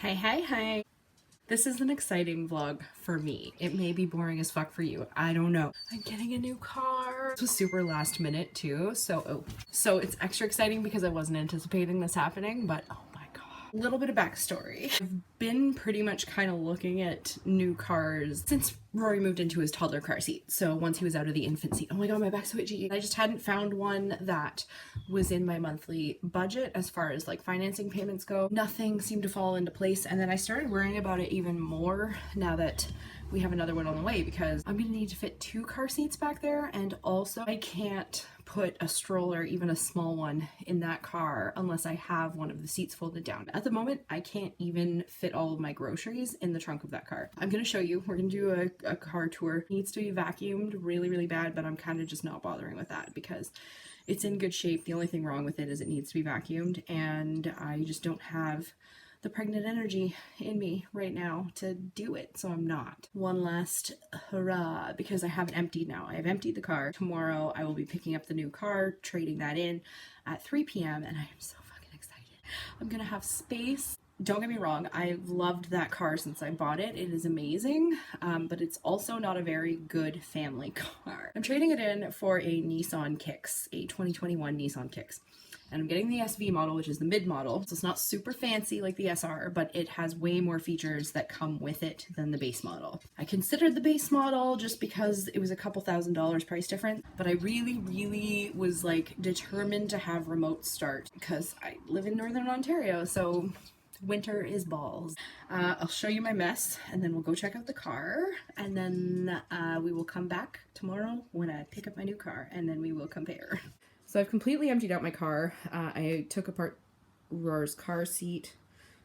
Hey. This is an exciting vlog for me. It may be boring as fuck for you. I don't know. I'm getting a new car. This was super last minute too. So it's extra exciting because I wasn't anticipating this happening, but oh my god. A little bit of backstory. I've been pretty much kind of looking at new cars since Rory moved into his toddler car seat. So once he was out of the infant seat, oh my god, my back's so itchy. I just hadn't found one that was in my monthly budget as far as like financing payments go. Nothing seemed to fall into place, and then I started worrying about it even more now that we have another one on the way, because I'm gonna need to fit 2 car seats back there, and also I can't put a stroller, even a small one, in that car unless I have one of the seats folded down. At the moment, I can't even fit all of my groceries in the trunk of that car. I'm gonna show you. We're gonna do a car tour. It needs to be vacuumed really bad, but I'm kind of just not bothering with that because it's in good shape. The only thing wrong with it is it needs to be vacuumed, and I just don't have the pregnant energy in me right now to do it, so I'm not. One last hurrah, because I have it emptied now. I have emptied the car. Tomorrow I will be picking up the new car, trading that in at 3 p.m. and I am so fucking excited. I'm gonna have space. Don't get me wrong, I've loved that car since I bought it. It is amazing, but it's also not a very good family car. I'm trading it in for a Nissan Kicks, a 2021 Nissan Kicks. And I'm getting the SV model, which is the mid model. So it's not super fancy like the SR, but it has way more features that come with it than the base model. I considered the base model just because it was a couple $1,000s price difference, but I really was like determined to have remote start because I live in Northern Ontario, so winter is balls. I'll show you my mess, and then we'll go check out the car, and then we will come back tomorrow when I pick up my new car, and then we will compare. So I've completely emptied out my car. I took apart Roar's car seat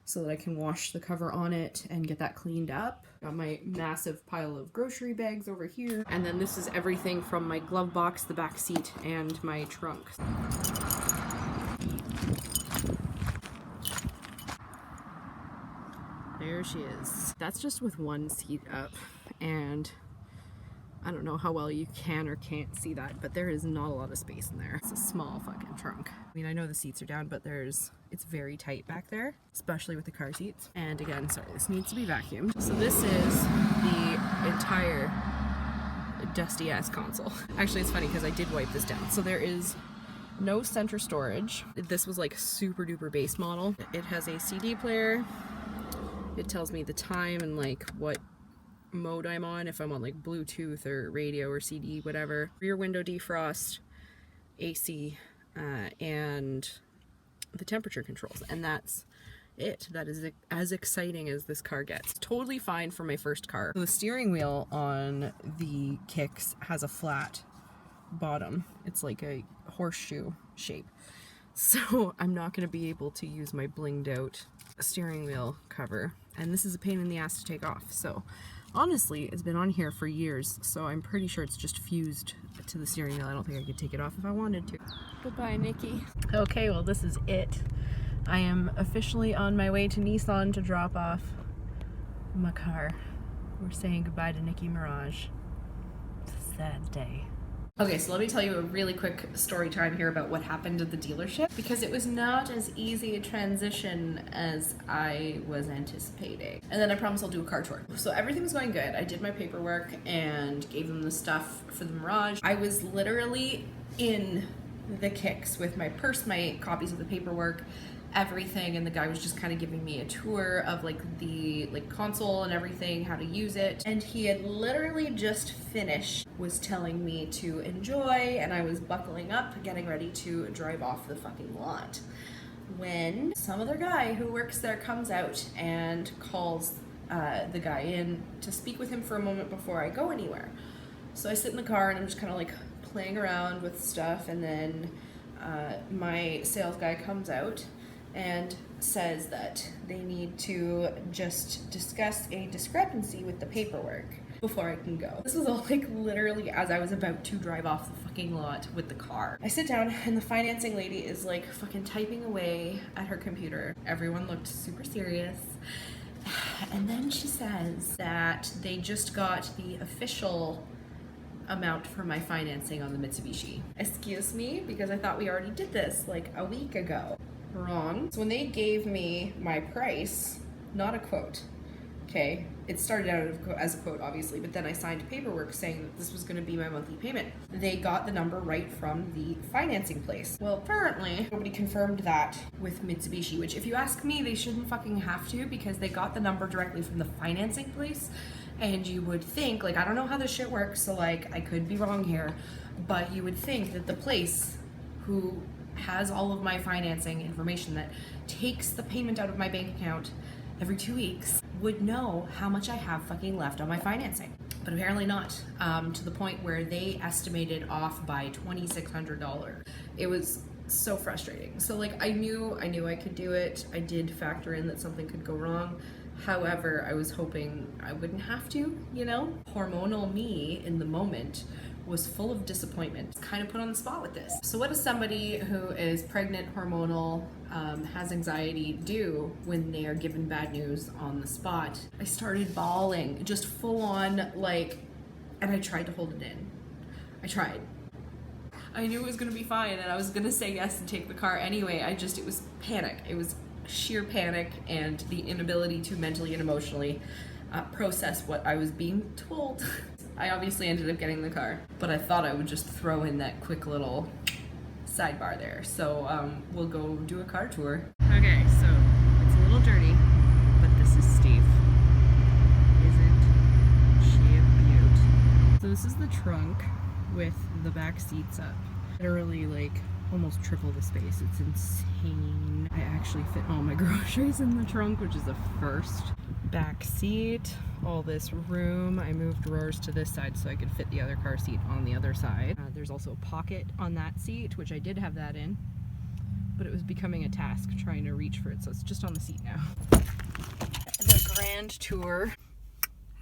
so that I can wash the cover on it and get that cleaned up. Got my massive pile of grocery bags over here. And then this is everything from my glove box, the back seat, and my trunk. There she is. That's just with one seat up, and I don't know how well you can or can't see that, but there is not a lot of space in there. It's a small fucking trunk. I mean, I know the seats are down, but it's very tight back there, especially with the car seats. And again, sorry, this needs to be vacuumed. So this is the entire dusty ass console. Actually, it's funny because I did wipe this down. So there is no center storage. This was like super duper base model. It has a CD player. It tells me the time and like what mode I'm on, if I'm on like Bluetooth or radio or CD, whatever. Rear window defrost, AC, and the temperature controls, and that's it. That is as exciting as this car gets. Totally fine for my first car. The steering wheel on the Kicks has a flat bottom. It's like a horseshoe shape, so I'm not going to be able to use my blinged out steering wheel cover, and this is a pain in the ass to take off. So honestly, it's been on here for years, so I'm pretty sure it's just fused to the steering wheel. I don't think I could take it off if I wanted to. Goodbye, Nikki. Okay, well, this is it. I am officially on my way to Nissan to drop off my car. We're saying goodbye to Nikki Mirage. It's a sad day. Okay, so let me tell you a really quick story time here about what happened at the dealership, because it was not as easy a transition as I was anticipating. And then I promise I'll do a car tour. So everything was going good. I did my paperwork and gave them the stuff for the Mirage. I was literally in the Kicks with my purse, my copies of the paperwork, everything, and the guy was just kind of giving me a tour of like the console and everything, how to use it, and he had literally just finished, was telling me to enjoy, and I was buckling up getting ready to drive off the fucking lot when some other guy who works there comes out and calls the guy in to speak with him for a moment before I go anywhere. So I sit in the car and I'm just kind of like playing around with stuff, and then my sales guy comes out and says that they need to just discuss a discrepancy with the paperwork before I can go. This was all like literally as I was about to drive off the fucking lot with the car. I sit down and the financing lady is like fucking typing away at her computer. Everyone looked super serious. And then she says that they just got the official amount for my financing on the Mitsubishi. Excuse me, because I thought we already did this like a week ago. Wrong. So when they gave me my price, not a quote. Okay, it started out as a quote, obviously, but then I signed paperwork saying that this was going to be my monthly payment. They got the number right from the financing place. Well, apparently, nobody confirmed that with Mitsubishi, which if you ask me, they shouldn't fucking have to, because they got the number directly from the financing place. And you would think, like, I don't know how this shit works, so, like, I could be wrong here, but you would think that the place who has all of my financing information, that takes the payment out of my bank account every 2 weeks, would know how much I have fucking left on my financing. But apparently not, to the point where they estimated off by $2,600. It was so frustrating. So like, I knew I could do it. I did factor in that something could go wrong. However, I was hoping I wouldn't have to, you know? Hormonal me in the moment was full of disappointment. Kind of put on the spot with this. So what does somebody who is pregnant, hormonal, has anxiety do when they are given bad news on the spot? I started bawling, just full on, like, and I tried to hold it in. I tried. I knew it was gonna be fine and I was gonna say yes and take the car anyway. It was panic. It was sheer panic and the inability to mentally and emotionally process what I was being told. I obviously ended up getting the car, but I thought I would just throw in that quick little sidebar there. So we'll go do a car tour. Okay, so it's a little dirty, but this is Steve. Isn't she a beaut? So this is the trunk with the back seats up. Literally like almost triple the space. It's insane. I actually fit all my groceries in the trunk, which is a first. Back seat, all this room. I moved drawers to this side so I could fit the other car seat on the other side. There's also a pocket on that seat, which I did have that in, but it was becoming a task trying to reach for it, so it's just on the seat now. The grand tour.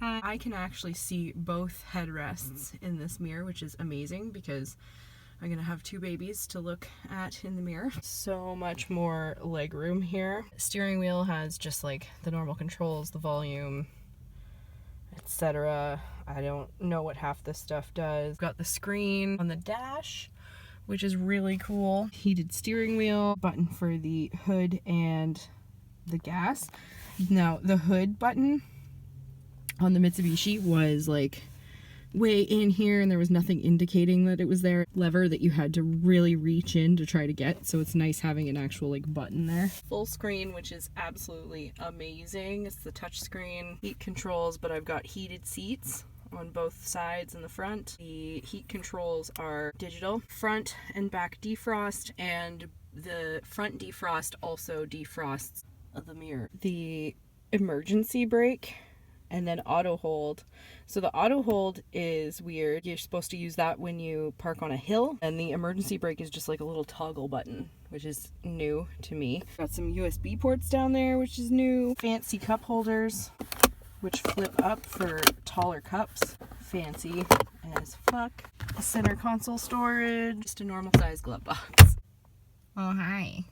I can actually see both headrests in this mirror, which is amazing because I'm gonna have 2 babies to look at in the mirror. So much more leg room here. Steering wheel has just like the normal controls, the volume, etc. I don't know what half this stuff does. Got the screen on the dash, which is really cool. Heated steering wheel, button for the hood and the gas. Now the hood button on the Mitsubishi was like way in here and there was nothing indicating that it was there. Lever that you had to really reach in to try to get, so it's nice having an actual like button there. Full screen, which is absolutely amazing. It's the touch screen. Heat controls, but I've got heated seats on both sides and the front. The heat controls are digital. Front and back defrost, and the front defrost also defrosts the mirror. The emergency brake and then auto hold. So the auto hold is weird. You're supposed to use that when you park on a hill, and the emergency brake is just like a little toggle button, which is new to me. Got some USB ports down there, which is new. Fancy cup holders, which flip up for taller cups. Fancy as fuck. A center console storage, just a normal size glove box. Oh, hi.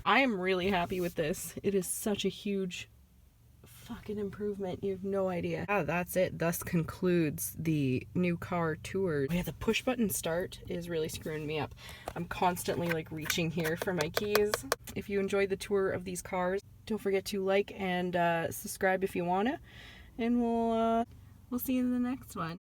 I am really happy with this. It is such a huge fucking improvement. You have no idea. Oh, that's it. Thus concludes the new car tour. Yeah, the push button start is really screwing me up. I'm constantly like reaching here for my keys. If you enjoyed the tour of these cars, don't forget to like and subscribe if you wanna, and we'll see you in the next one.